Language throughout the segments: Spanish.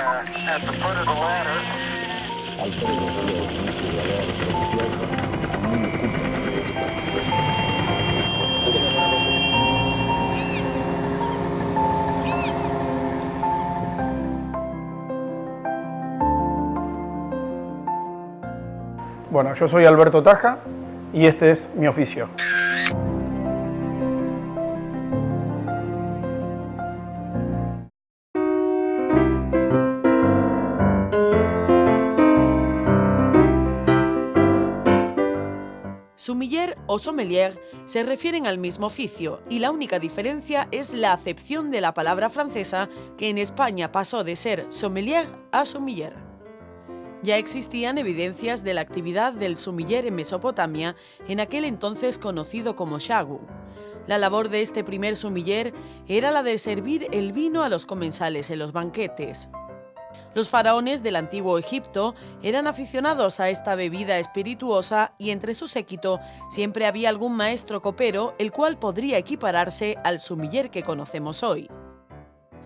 at the foot of the ladder. Alfredo Ríos, investigador religioso, muy Bueno, yo soy Alberto Taja y este es mi oficio. Sommelier o sommelier se refieren al mismo oficio y la única diferencia es la acepción de la palabra francesa que en España pasó de ser sommelier a sommelier. Ya existían evidencias de la actividad del sommelier en Mesopotamia, en aquel entonces conocido como Shagu. La labor de este primer sommelier era la de servir el vino a los comensales en los banquetes. Los faraones del antiguo Egipto eran aficionados a esta bebida espirituosa y entre su séquito siempre había algún maestro copero el cual podría equipararse al sommelier que conocemos hoy.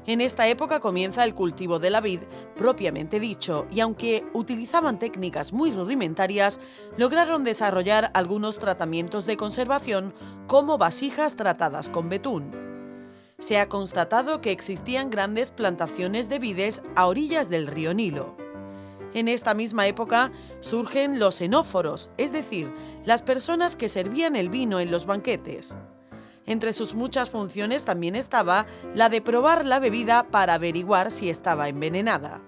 En esta época comienza el cultivo de la vid, propiamente dicho, y aunque utilizaban técnicas muy rudimentarias, lograron desarrollar algunos tratamientos de conservación como vasijas tratadas con betún. Se ha constatado que existían grandes plantaciones de vides a orillas del río Nilo. En esta misma época surgen los enóforos, es decir, las personas que servían el vino en los banquetes. Entre sus muchas funciones también estaba la de probar la bebida para averiguar si estaba envenenada.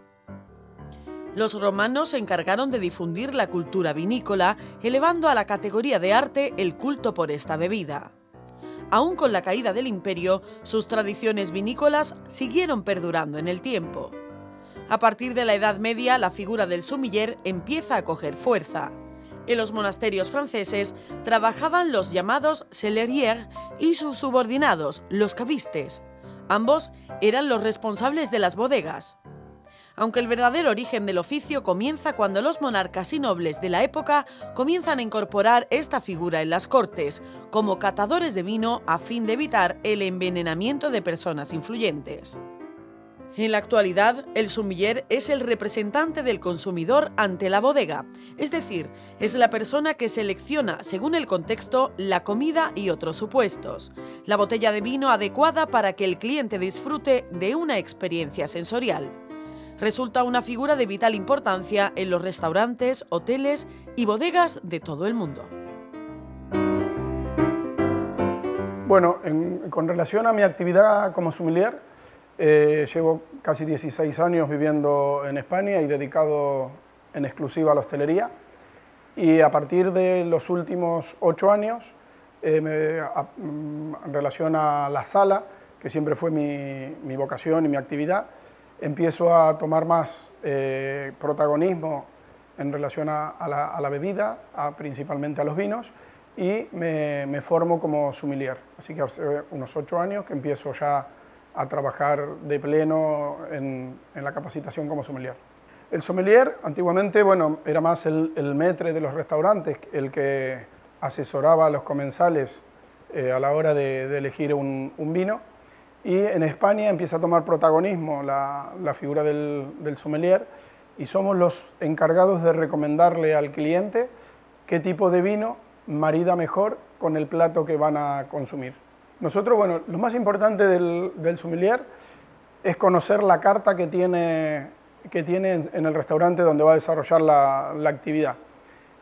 Los romanos se encargaron de difundir la cultura vinícola, elevando a la categoría de arte el culto por esta bebida. Aún con la caída del imperio, sus tradiciones vinícolas siguieron perdurando en el tiempo. A partir de la Edad Media, la figura del sommelier empieza a coger fuerza. En los monasterios franceses trabajaban los llamados celleriers y sus subordinados, los cavistes. Ambos eran los responsables de las bodegas. Aunque el verdadero origen del oficio comienza cuando los monarcas y nobles de la época comienzan a incorporar esta figura en las cortes, como catadores de vino a fin de evitar el envenenamiento de personas influyentes. En la actualidad, el sommelier es el representante del consumidor ante la bodega, es decir, es la persona que selecciona, según el contexto, la comida y otros supuestos, la botella de vino adecuada para que el cliente disfrute de una experiencia sensorial. Resulta una figura de vital importancia en los restaurantes, hoteles y bodegas de todo el mundo. Bueno, con relación a mi actividad como sommelier, llevo casi 16 años viviendo en España y dedicado en exclusiva a la hostelería. Y a partir de los últimos 8 años, en relación a la sala, que siempre fue mi vocación y mi actividad, empiezo a tomar más protagonismo en relación a la bebida, principalmente a los vinos, y me formo como sommelier. Así que hace unos 8 años que empiezo ya a trabajar de pleno en la capacitación como sommelier. El sommelier antiguamente, bueno, era más el maître de los restaurantes, el que asesoraba a los comensales a la hora de elegir un vino. Y en España empieza a tomar protagonismo la figura del sommelier y somos los encargados de recomendarle al cliente qué tipo de vino marida mejor con el plato que van a consumir. Nosotros, bueno, lo más importante del sommelier es conocer la carta que tiene en el restaurante donde va a desarrollar la actividad.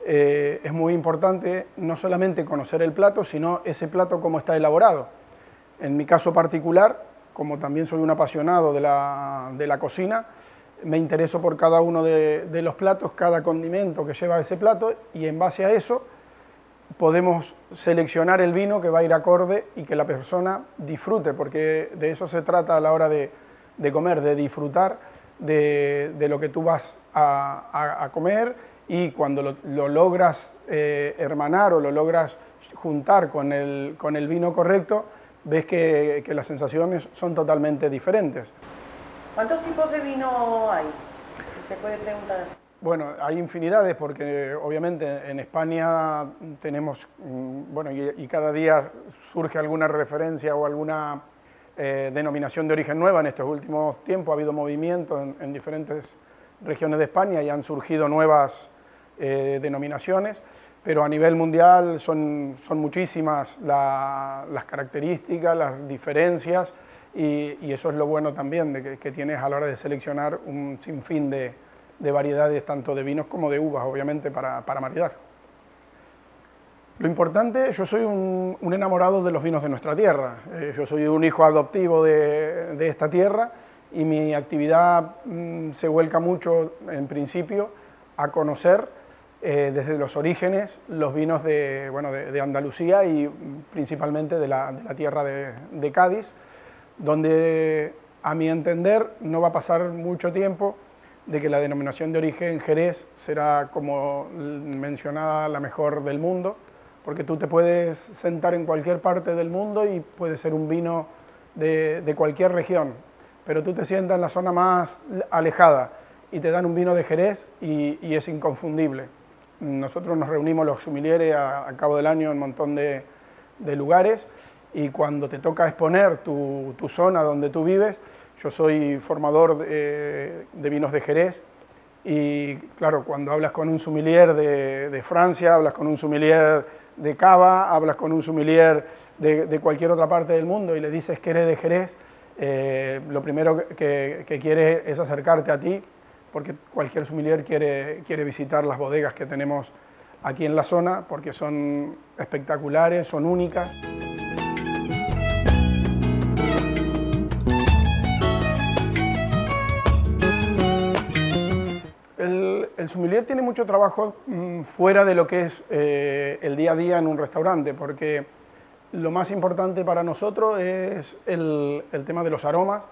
Es muy importante no solamente conocer el plato, sino ese plato cómo está elaborado. En mi caso particular, como también soy un apasionado de la cocina, me intereso por cada uno de los platos, cada condimento que lleva ese plato, y en base a eso podemos seleccionar el vino que va a ir acorde y que la persona disfrute, porque de eso se trata a la hora de comer, de disfrutar de lo que tú vas a comer, y cuando lo logras hermanar o lo logras juntar con el vino correcto, ves que las sensaciones son totalmente diferentes. ¿Cuántos tipos de vino hay? Si se puede preguntar. Bueno, hay infinidades porque obviamente en España tenemos, bueno, y cada día surge alguna referencia o alguna denominación de origen nueva. En estos últimos tiempos ha habido movimiento en diferentes regiones de España y han surgido nuevas denominaciones, pero a nivel mundial son muchísimas las características, las diferencias, y eso es lo bueno también de que tienes a la hora de seleccionar un sinfín de variedades, tanto de vinos como de uvas, obviamente, para maridar. Lo importante, yo soy un enamorado de los vinos de nuestra tierra. Yo soy un hijo adoptivo de esta tierra y mi actividad se vuelca mucho, en principio, a conocer desde los orígenes los vinos de Andalucía y principalmente de la tierra de Cádiz, donde, a mi entender, no va a pasar mucho tiempo de que la denominación de origen Jerez será, como mencionada, la mejor del mundo, porque tú te puedes sentar en cualquier parte del mundo y puede ser un vino de cualquier región, pero tú te sientas en la zona más alejada y te dan un vino de Jerez y es inconfundible. Nosotros nos reunimos los sommeliers a cabo del año en un montón de lugares, y cuando te toca exponer tu zona donde tú vives, yo soy formador de vinos de Jerez, y claro, cuando hablas con un sommelier de Francia, hablas con un sommelier de Cava, hablas con un sommelier de cualquier otra parte del mundo y le dices que eres de Jerez, lo primero que quiere es acercarte a ti, porque cualquier sommelier quiere visitar las bodegas que tenemos aquí en la zona, porque son espectaculares, son únicas. El sommelier tiene mucho trabajo fuera de lo que es el día a día en un restaurante, porque lo más importante para nosotros es el tema de los aromas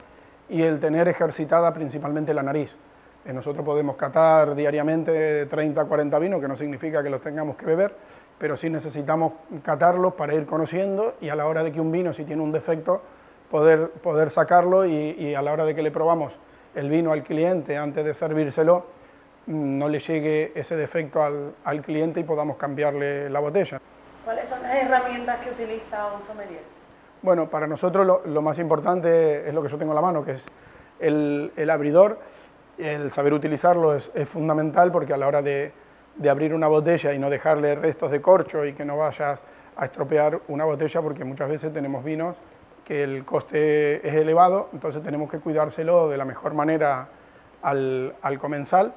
y el tener ejercitada principalmente la nariz. Nosotros podemos catar diariamente 30 o 40 vinos, que no significa que los tengamos que beber, pero sí necesitamos catarlos para ir conociendo, y a la hora de que un vino, si tiene un defecto, poder sacarlo, y a la hora de que le probamos el vino al cliente antes de servírselo, no le llegue ese defecto al cliente y podamos cambiarle la botella. ¿Cuáles son las herramientas que utiliza un sommelier? Bueno, para nosotros lo más importante es lo que yo tengo en la mano, que es el abridor. El saber utilizarlo es fundamental, porque a la hora de abrir una botella y no dejarle restos de corcho y que no vayas a estropear una botella, porque muchas veces tenemos vinos que el coste es elevado, entonces tenemos que cuidárselo de la mejor manera al comensal.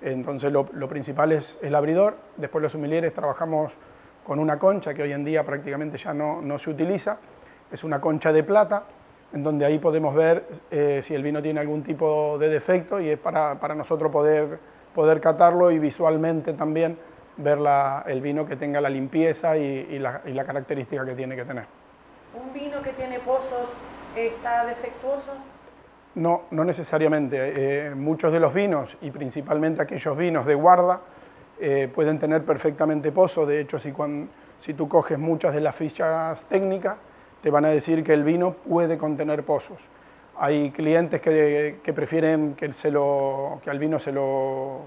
Entonces lo principal es el abridor. Después los sommeliers trabajamos con una concha que hoy en día prácticamente ya no se utiliza, es una concha de plata, en donde ahí podemos ver si el vino tiene algún tipo de defecto, y es para nosotros poder catarlo y visualmente también ver el vino que tenga la limpieza y la característica que tiene que tener. ¿Un vino que tiene pozos está defectuoso? No necesariamente. Muchos de los vinos, y principalmente aquellos vinos de guarda, pueden tener perfectamente pozos. De hecho, si tú coges muchas de las fichas técnicas, te van a decir que el vino puede contener pozos. Hay clientes que prefieren que al vino se lo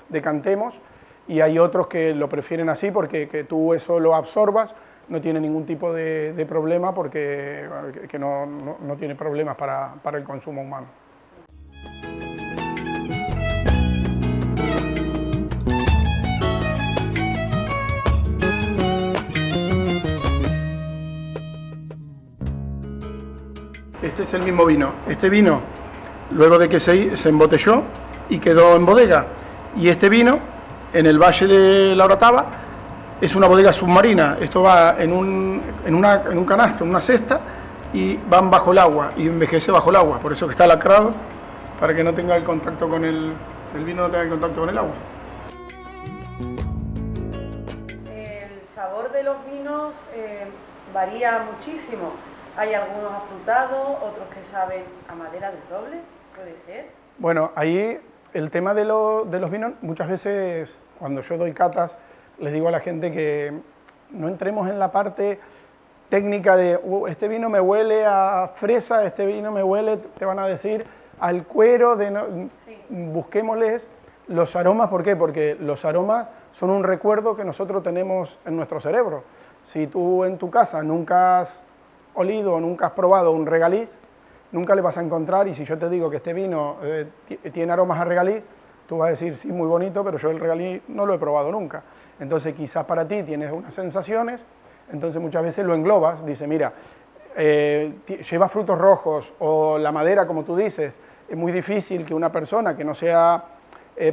decantemos, y hay otros que lo prefieren así, porque que tú eso lo absorbas, no tiene ningún tipo de problema, porque que no tiene problemas para el consumo humano. Este es el mismo vino. Este vino, luego de que se embotelló y quedó en bodega, y este vino, en el Valle de la Orotava, es una bodega submarina. Esto va en un canasto, en una cesta, y van bajo el agua, y envejece bajo el agua. Por eso que está lacrado, para que no tenga el contacto con el vino, no tenga el contacto con el agua. El sabor de los vinos varía muchísimo. Hay algunos afrutados, otros que saben a madera de roble, ¿puede ser? Bueno, ahí el tema de los vinos, muchas veces cuando yo doy catas, les digo a la gente que no entremos en la parte técnica de este vino me huele a fresa, este vino me huele, te van a decir, al cuero. Sí. Busquémosles los aromas. ¿Por qué? Porque los aromas son un recuerdo que nosotros tenemos en nuestro cerebro. Si tú en tu casa nunca has olido o nunca has probado un regaliz, nunca le vas a encontrar, y si yo te digo que este vino tiene aromas a regaliz, tú vas a decir, sí, muy bonito, pero yo el regaliz no lo he probado nunca. Entonces quizás para ti tienes unas sensaciones, entonces muchas veces lo englobas, dice, mira, lleva frutos rojos, o la madera, como tú dices, es muy difícil que una persona que no sea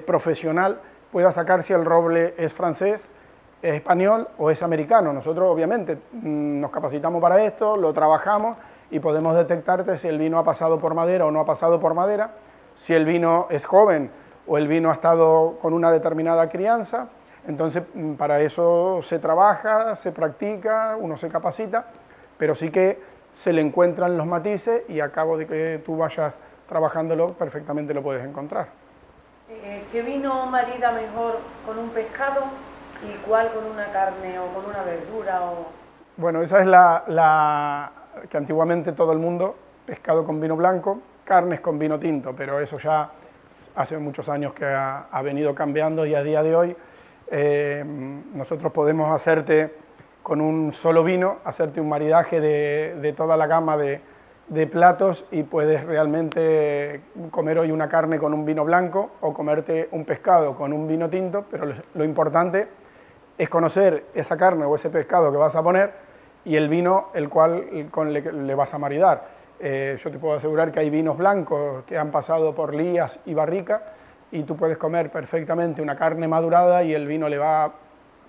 profesional pueda sacar si el roble es francés, es español o es americano. Nosotros obviamente nos capacitamos para esto, lo trabajamos y podemos detectarte si el vino ha pasado por madera o no ha pasado por madera, si el vino es joven o el vino ha estado con una determinada crianza. Entonces para eso se trabaja, se practica, uno se capacita, pero sí que se le encuentran los matices y a cabo de que tú vayas trabajándolo perfectamente lo puedes encontrar. ¿Qué vino marida mejor con un pescado y cuál con una carne o con una verdura? Bueno, esa es la que antiguamente todo el mundo, pescado con vino blanco, carnes con vino tinto, pero eso ya hace muchos años que ha venido cambiando, y a día de hoy nosotros podemos hacerte con un solo vino, hacerte un maridaje de toda la gama de platos, y puedes realmente comer hoy una carne con un vino blanco o comerte un pescado con un vino tinto, pero lo importante es conocer esa carne o ese pescado que vas a poner y el vino el cual le vas a maridar. Yo te puedo asegurar que hay vinos blancos que han pasado por lías y barrica, y tú puedes comer perfectamente una carne madurada y el vino le va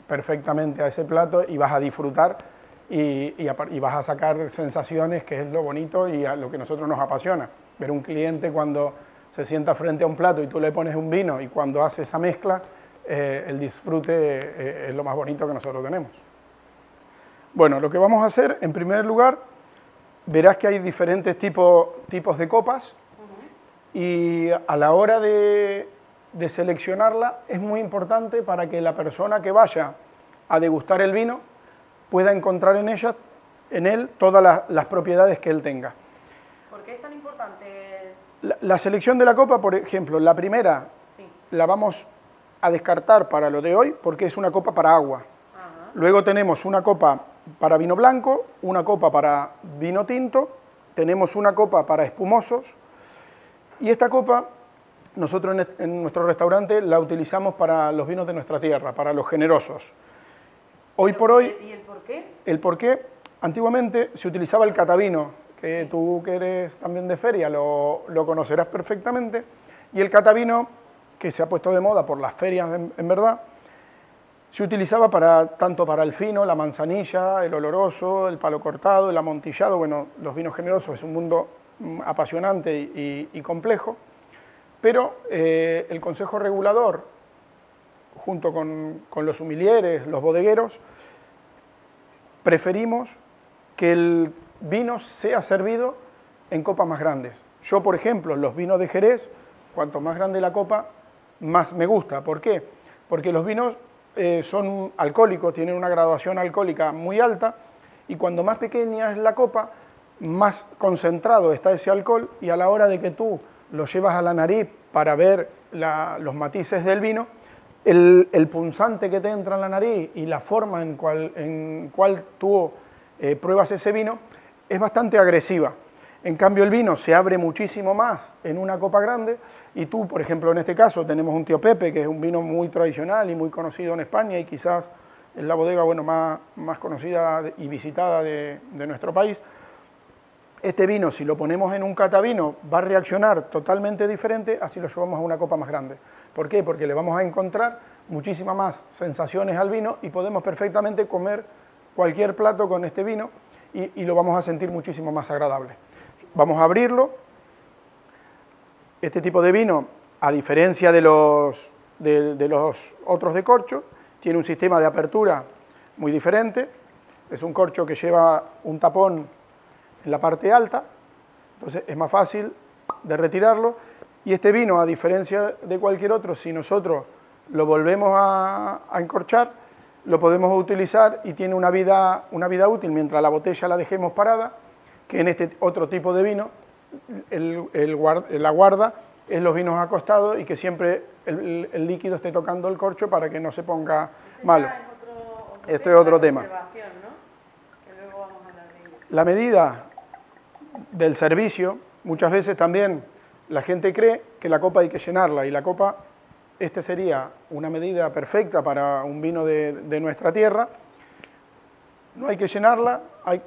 perfectamente a ese plato y vas a disfrutar y vas a sacar sensaciones, que es lo bonito y a lo que a nosotros nos apasiona. Ver un cliente cuando se sienta frente a un plato y tú le pones un vino, y cuando hace esa mezcla, el disfrute es lo más bonito que nosotros tenemos. Bueno, lo que vamos a hacer, en primer lugar, verás que hay diferentes tipos de copas, y a la hora de seleccionarla es muy importante para que la persona que vaya a degustar el vino pueda encontrar en él todas las propiedades que él tenga. ¿Por qué es tan importante? La selección de la copa, por ejemplo, la primera Sí. la vamos a descartar para lo de hoy porque es una copa para agua. Ajá. Luego tenemos una copa para vino blanco, una copa para vino tinto, tenemos una copa para espumosos, y esta copa nosotros en nuestro restaurante la utilizamos para los vinos de nuestra tierra, para los generosos. Hoy por hoy, ¿Y el por qué? el por qué, antiguamente se utilizaba el catavino, que tú que eres también de feria lo conocerás perfectamente, y el catavino, que se ha puesto de moda por las ferias en verdad, se utilizaba tanto para el fino, la manzanilla, el oloroso, el palo cortado, el amontillado. Bueno, los vinos generosos es un mundo apasionante y complejo, pero el Consejo Regulador, junto con los sommeliers, los bodegueros, preferimos que el vino sea servido en copas más grandes. Yo, por ejemplo, los vinos de Jerez, cuanto más grande la copa, más me gusta. ¿Por qué? Porque los vinos son alcohólicos, tienen una graduación alcohólica muy alta, y cuando más pequeña es la copa, más concentrado está ese alcohol, y a la hora de que tú lo llevas a la nariz para ver los matices del vino, el punzante que te entra en la nariz y la forma en cual tú pruebas ese vino es bastante agresiva. En cambio, el vino se abre muchísimo más en una copa grande, y tú, por ejemplo, en este caso tenemos un Tío Pepe, que es un vino muy tradicional y muy conocido en España, y quizás es la bodega más conocida y visitada de nuestro país. Este vino, si lo ponemos en un catavino, va a reaccionar totalmente diferente a si lo llevamos a una copa más grande. ¿Por qué? Porque le vamos a encontrar muchísimas más sensaciones al vino, y podemos perfectamente comer cualquier plato con este vino y lo vamos a sentir muchísimo más agradable. Vamos a abrirlo. Este tipo de vino, a diferencia de los otros de corcho, tiene un sistema de apertura muy diferente. Es un corcho que lleva un tapón en la parte alta, entonces es más fácil de retirarlo. Y este vino, a diferencia de cualquier otro, si nosotros lo volvemos a encorchar, lo podemos utilizar y tiene una vida útil mientras la botella la dejemos parada, que en este otro tipo de vino la guarda es los vinos acostados, y que siempre el líquido esté tocando el corcho para que no se ponga malo. Este es otro tema. ¿No? Que luego vamos a hablar de ello. La medida del servicio, muchas veces también la gente cree que la copa hay que llenarla, y la copa, este sería una medida perfecta para un vino de nuestra tierra. No hay que llenarla,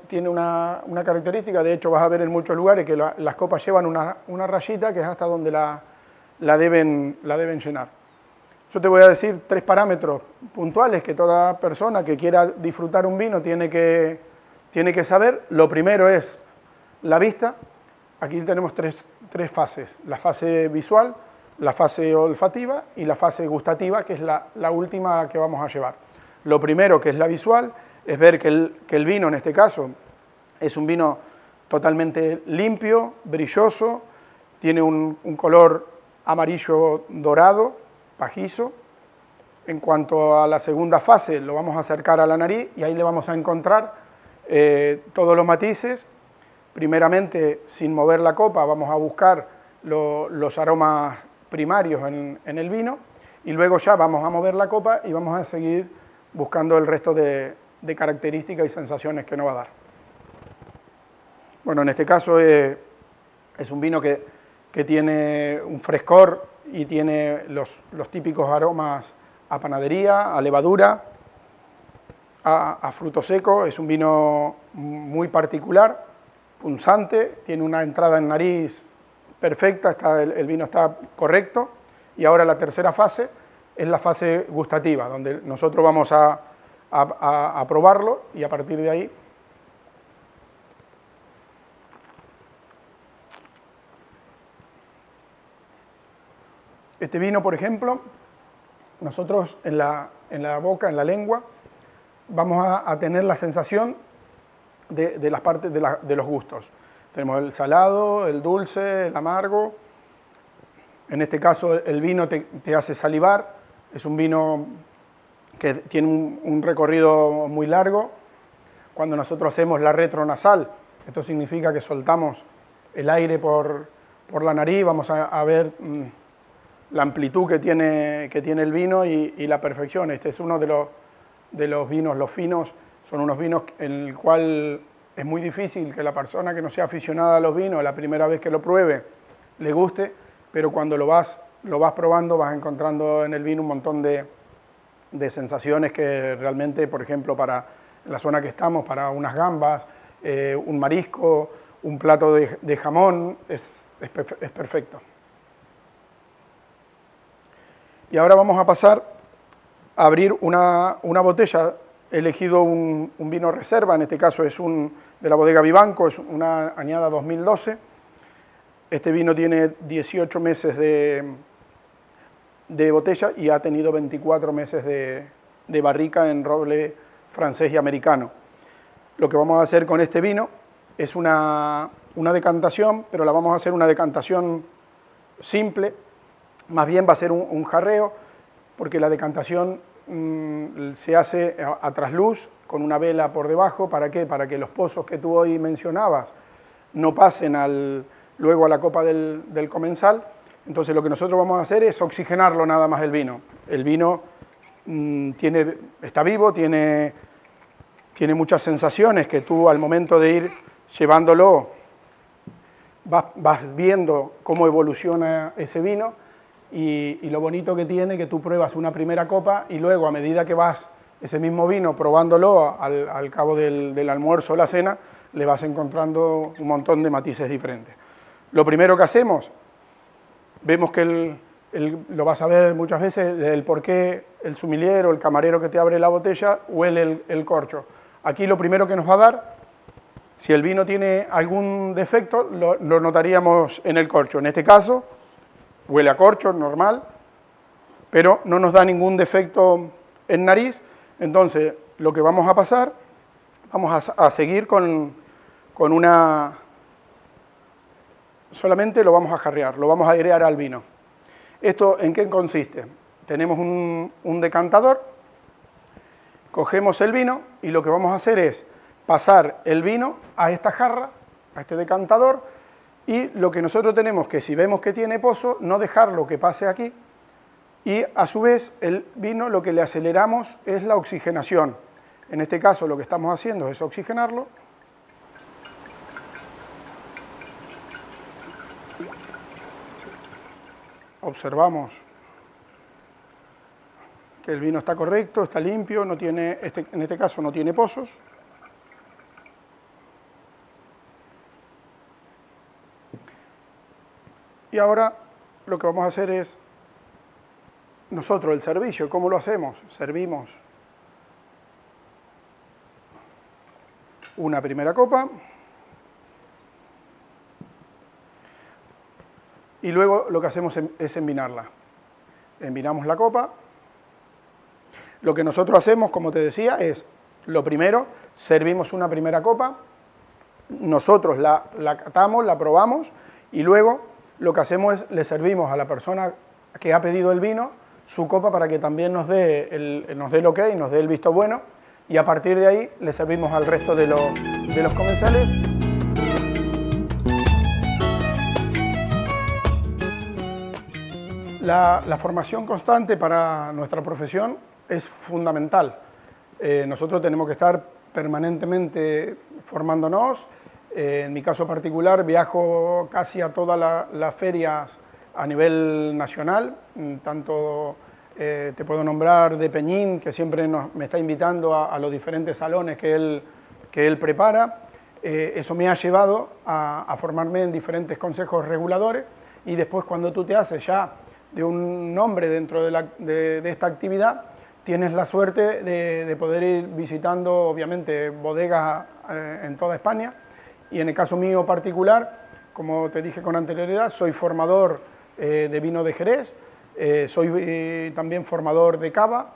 tiene una característica, de hecho vas a ver en muchos lugares que las copas llevan una rayita que es hasta donde la deben llenar. Yo te voy a decir 3 parámetros puntuales que toda persona que quiera disfrutar un vino tiene que saber. Lo primero es la vista. Aquí tenemos tres fases: la fase visual, la fase olfativa y la fase gustativa, que es la última que vamos a llevar. Lo primero, que es la visual, es ver que el vino, en este caso, es un vino totalmente limpio, brilloso, tiene un color amarillo dorado, pajizo. En cuanto a la segunda fase, lo vamos a acercar a la nariz y ahí le vamos a encontrar todos los matices. Primeramente, sin mover la copa, vamos a buscar los aromas primarios en el vino, y luego ya vamos a mover la copa y vamos a seguir buscando el resto de características y sensaciones que nos va a dar. Bueno, en este caso es un vino que tiene un frescor y tiene los típicos aromas a panadería, a levadura, a fruto seco. Es un vino muy particular, punzante, tiene una entrada en nariz perfecta, el vino está correcto. Y ahora la tercera fase es la fase gustativa, donde nosotros vamos a probarlo, y a partir de ahí este vino, por ejemplo, nosotros en la boca, en la lengua, vamos a tener la sensación de las partes de los gustos. Tenemos el salado, el dulce, el amargo. En este caso el vino te hace salivar. Es un vino que tiene un recorrido muy largo. Cuando nosotros hacemos la retronasal, esto significa que soltamos el aire por la nariz, vamos a ver la amplitud que tiene el vino y la perfección. Este es uno de los vinos, los finos, son unos vinos en el cual es muy difícil que la persona que no sea aficionada a los vinos, la primera vez que lo pruebe, le guste, pero cuando lo vas probando vas encontrando en el vino un montón de sensaciones que realmente, por ejemplo, para la zona que estamos, para unas gambas, un marisco, un plato de jamón, es perfecto. Y ahora vamos a pasar a abrir una botella. He elegido un vino reserva, en este caso es de la bodega Vivanco, es una añada 2012. Este vino tiene 18 meses de botella y ha tenido 24 meses de barrica en roble francés y americano. Lo que vamos a hacer con este vino es una decantación, pero la vamos a hacer una decantación simple. Más bien va a ser un jarreo, porque la decantación se hace a trasluz, con una vela por debajo. ¿Para qué? Para que los pozos que tú hoy mencionabas no pasen luego a la copa del comensal. Entonces lo que nosotros vamos a hacer es oxigenarlo nada más el vino. El vino está vivo, tiene muchas sensaciones que tú, al momento de ir llevándolo, vas viendo cómo evoluciona ese vino. Y lo bonito que tiene, que tú pruebas una primera copa y luego, a medida que vas ese mismo vino probándolo al cabo del almuerzo o la cena, le vas encontrando un montón de matices diferentes. Lo primero que hacemos, vemos que lo vas a ver muchas veces, el por qué el sommelier o el camarero que te abre la botella huele el corcho. Aquí lo primero que nos va a dar, si el vino tiene algún defecto, lo notaríamos en el corcho. En este caso, huele a corcho, normal, pero no nos da ningún defecto en nariz. Entonces, lo que vamos a pasar, vamos a seguir con solamente lo vamos a jarrear, lo vamos a airear al vino. ¿Esto en qué consiste? Tenemos un decantador, cogemos el vino y lo que vamos a hacer es pasar el vino a esta jarra, a este decantador, y lo que nosotros tenemos que, si vemos que tiene pozo, no dejarlo que pase aquí, y a su vez el vino lo que le aceleramos es la oxigenación. En este caso lo que estamos haciendo es oxigenarlo observamos que el vino está correcto, está limpio, no tiene, en este caso no tiene pozos. Y ahora lo que vamos a hacer es, nosotros el servicio, ¿cómo lo hacemos? Servimos una primera copa y luego lo que hacemos es envinarla. Envinamos la copa. Lo que nosotros hacemos, como te decía, es, lo primero, servimos una primera copa, nosotros la catamos, la probamos y luego lo que hacemos es, le servimos a la persona que ha pedido el vino su copa para que también nos dé el ok, nos dé el visto bueno, y a partir de ahí le servimos al resto de los comensales. La formación constante para nuestra profesión es fundamental. Nosotros tenemos que estar permanentemente formándonos. En mi caso particular viajo casi a todas las ferias a nivel nacional, tanto te puedo nombrar de Peñín, que siempre me está invitando a los diferentes salones que él prepara. Eso me ha llevado a formarme en diferentes consejos reguladores, y después cuando tú te haces ya de un nombre dentro de esta actividad, tienes la suerte de poder ir visitando, obviamente, bodegas en toda España. Y en el caso mío particular, como te dije con anterioridad, soy formador de vino de Jerez, soy también formador de cava.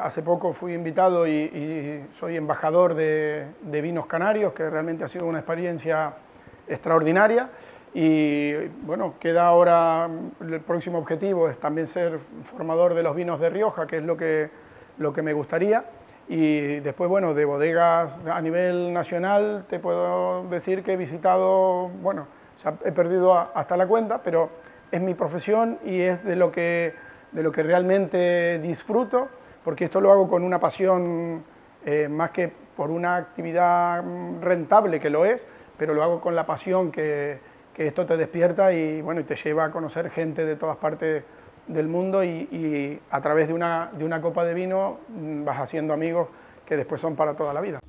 Hace poco fui invitado y soy embajador de vinos canarios, que realmente ha sido una experiencia extraordinaria. Y bueno, queda ahora, el próximo objetivo es también ser formador de los vinos de Rioja, que es lo que me gustaría. Y después, bueno, de bodegas a nivel nacional te puedo decir que he visitado, bueno, o sea, he perdido hasta la cuenta, pero es mi profesión y es de lo que realmente disfruto, porque esto lo hago con una pasión, más que por una actividad rentable, que lo es, pero lo hago con la pasión que esto te despierta y, bueno, y te lleva a conocer gente de todas partes del mundo, y a través de una copa de vino vas haciendo amigos que después son para toda la vida.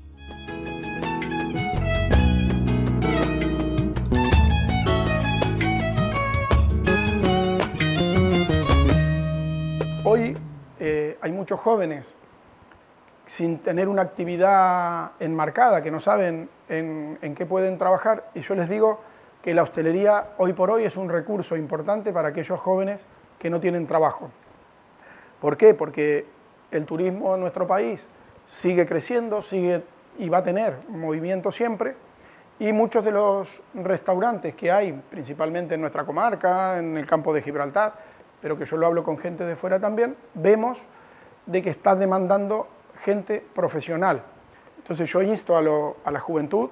Hoy hay muchos jóvenes sin tener una actividad enmarcada, que no saben en qué pueden trabajar, y yo les digo que la hostelería hoy por hoy es un recurso importante para aquellos jóvenes que no tienen trabajo. ¿Por qué? Porque el turismo en nuestro país sigue creciendo, sigue y va a tener movimiento siempre, y muchos de los restaurantes que hay, principalmente en nuestra comarca, en el campo de Gibraltar, pero que yo lo hablo con gente de fuera también, vemos de que está demandando gente profesional. Entonces yo insto a la juventud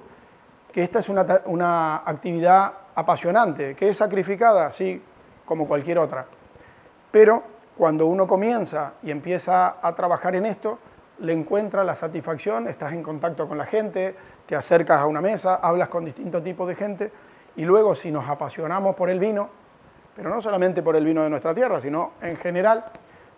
que esta es una actividad apasionante, que es sacrificada, sí, como cualquier otra. Pero cuando uno comienza y empieza a trabajar en esto, le encuentra la satisfacción, estás en contacto con la gente, te acercas a una mesa, hablas con distintos tipos de gente, y luego si nos apasionamos por el vino, pero no solamente por el vino de nuestra tierra, sino en general,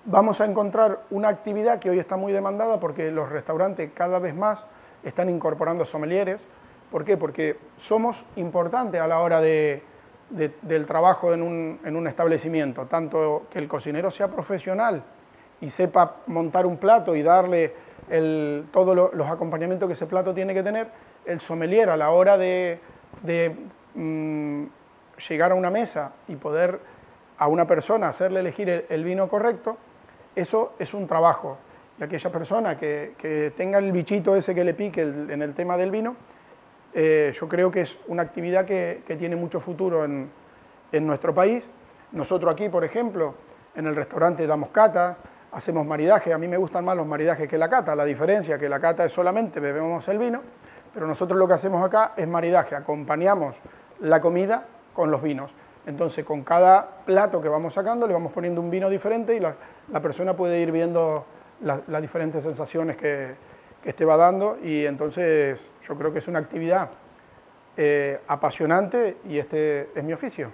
vamos a encontrar una actividad que hoy está muy demandada, porque los restaurantes cada vez más están incorporando sommeliers. ¿Por qué? Porque somos importantes a la hora del trabajo en un establecimiento, tanto que el cocinero sea profesional y sepa montar un plato y darle todos los acompañamientos que ese plato tiene que tener, el sommelier a la hora de llegar a una mesa y poder a una persona hacerle elegir el vino correcto, eso es un trabajo. Y aquella persona que tenga el bichito ese que le pique en el tema del vino, yo creo que es una actividad que tiene mucho futuro en nuestro país. Nosotros aquí, por ejemplo, en el restaurante damos cata, hacemos maridaje. A mí me gustan más los maridajes que la cata. La diferencia que la cata es solamente bebemos el vino, pero nosotros lo que hacemos acá es maridaje, acompañamos la comida con los vinos. Entonces, con cada plato que vamos sacando le vamos poniendo un vino diferente, y la persona puede ir viendo las diferentes sensaciones que te va dando, y entonces yo creo que es una actividad apasionante, y este es mi oficio.